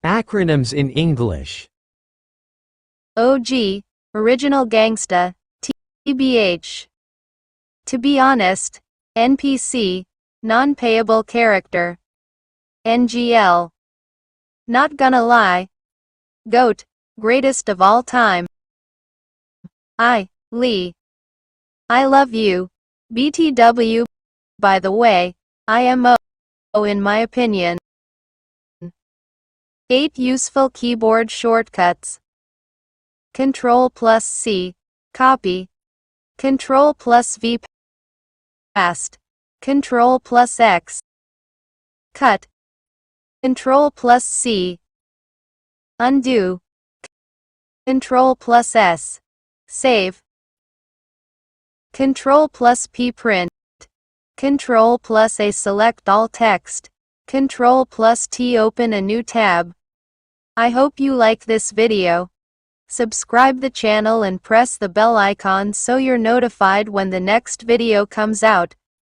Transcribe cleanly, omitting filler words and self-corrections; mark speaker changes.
Speaker 1: Acronyms in English.
Speaker 2: OG, Original Gangsta, TBH. To be honest, NPC, Non-Payable Character. NGL. Not gonna lie. GOAT, Greatest of all time. Lee. I love you. BTW. By the way, IMO in my opinion. 8 useful keyboard shortcuts. Ctrl+C, copy. Ctrl+V, paste. Ctrl+X, cut. Ctrl+C, undo. Ctrl+S, save. Ctrl+P, print. Ctrl+A, select all text. Ctrl+T, open a new tab. I hope you like this video. Subscribe the channel and press the bell icon so you're notified when the next video comes out.